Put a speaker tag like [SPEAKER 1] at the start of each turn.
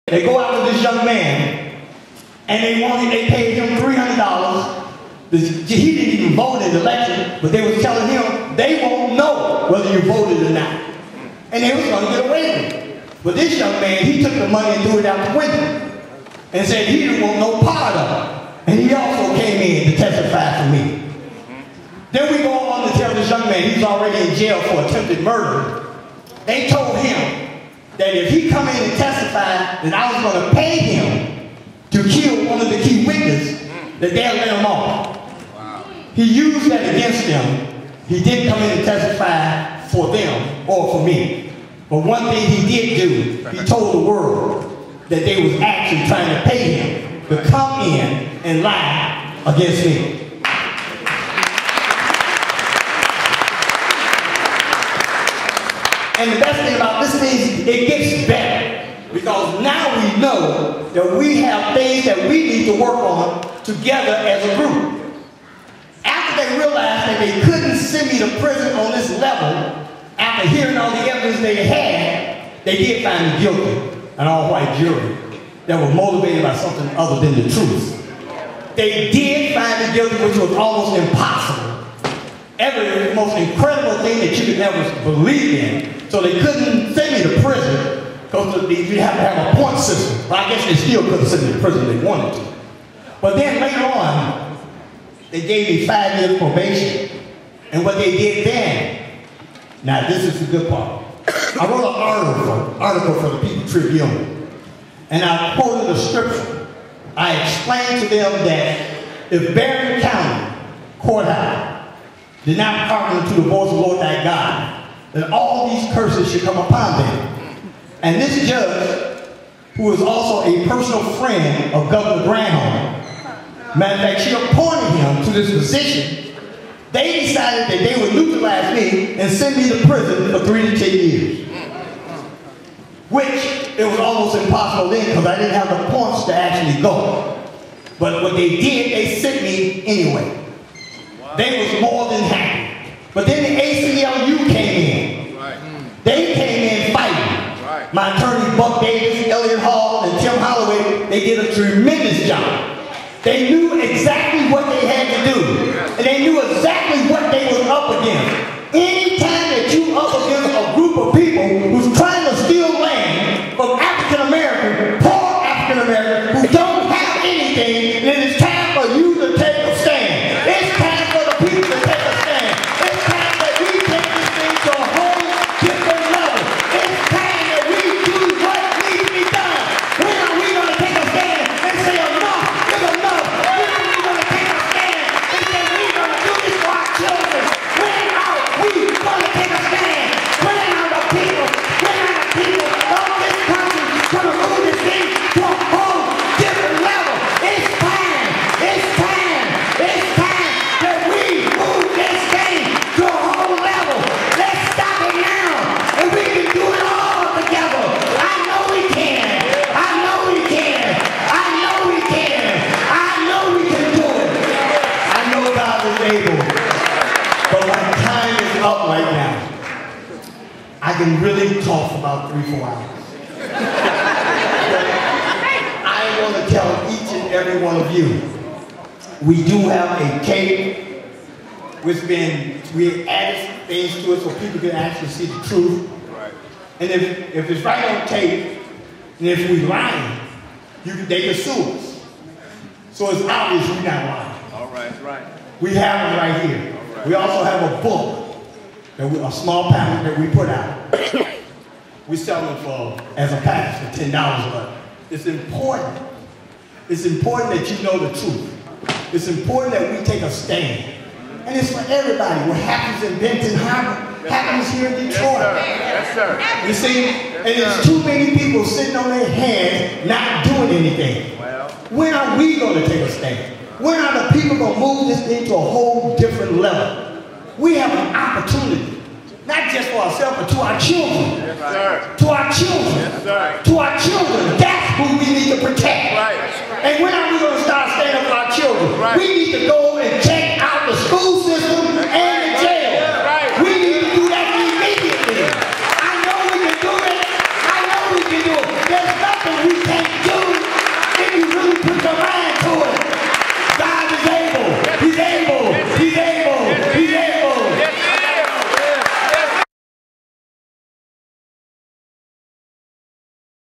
[SPEAKER 1] They go out with this young man, and they paid him $300. He didn't even vote in the election, but they was telling him they won't know whether you voted or not. And they was going to get away with it. But this young man, he took the money and threw it out the window and said he didn't want no part of it. And he also came in to testify for me. Then we go on to tell this young man he's already in jail for attempted murder. They told him that if he come in and testify that I was going to pay him to kill one of the key witnesses, that they'll let him off. Wow. He used that against them. He didn't come in and testify for them or for me. But one thing he did do, he told the world that they was actually trying to pay him to come in and lie against me. And the best thing about this thing, it gets better. Because now we know that we have things that we need to work on together as a group. After they realized that they couldn't send me to prison on this level, after hearing all the evidence they had, they did find me guilty, an all-white jury that was motivated by something other than the truth. They did find me guilty, which was almost impossible. The most incredible thing that you could ever believe in. So they couldn't send me to prison because you have to have a point system. But I guess they still couldn't send me to prison if they wanted to. But then later on, they gave me 5 years probation. And what they did then, now this is the good part. I wrote an article for the People Tribune. And I quoted a scripture. I explained to them that if Berrien County courthouse did not hearken to the voice of the Lord thy God, that all these curses should come upon them. And this judge, who is also a personal friend of Governor Granholm, matter of fact, she appointed him to this position. They decided that they would neutralize me and send me to prison for 3 to 10 years. Which, it was almost impossible then because I didn't have the points to actually go. But what they did, they sent me anyway. They was more than happy. But then the ACLU came in. Right. They came in fighting. Right. My attorney, Buck Davis, Elliot Hall, and Tim Holloway, they did a tremendous job. They knew exactly what they had to do. And they knew exactly what they was up against. Anytime that you up against a group of people who's trying to steal land from African Americans, poor African Americans, who don't have anything, then it's time for you to take a stand. It's time for the people to take a stand. It's time that we take this thing to a whole different level. It's time that we do what needs to be done. When are we going to take a stand and say enough is enough? When are we going to take a stand and say we're going to do this for our children? When are we going to take a stand? When are the people of this country going to move this thing to a whole different level? It's time. It's time. It's time that we move this thing to a whole level. Let's stop it now. And we can do it all together. I know we can. I know we can. I know we can. I know we can do it. I know God is able. But my time is up right now. I can really talk for about 3-4 hours. I want to tell each and every one of you, we do have a tape, which we added things to it so people can actually see the truth. Right. And if it's right on tape, and if we lying, they can sue us. So it's obvious we're not lying.
[SPEAKER 2] All right, right. We
[SPEAKER 1] have it right here. Right. We also have a book, a small package that we put out. We sell it as a package for $10, but it's important. It's important that you know the truth. It's important that we take a stand. And it's for everybody. What happens in Benton Harbor happens here in Detroit.
[SPEAKER 2] Yes, sir. Yes, sir.
[SPEAKER 1] You see? And there's too many people sitting on their hands not doing anything.
[SPEAKER 2] Well,
[SPEAKER 1] when are we going to take a stand? When are the people going to move this thing to a whole different level? We have an opportunity. Not just for ourselves, but to our children.
[SPEAKER 2] Yes, sir.
[SPEAKER 1] To our children.
[SPEAKER 2] Yes, sir.
[SPEAKER 1] To our children. That's who we need to protect.
[SPEAKER 2] Right.
[SPEAKER 1] And when are we going to start standing up for our children?
[SPEAKER 2] Right.
[SPEAKER 1] We need to go and check out the school system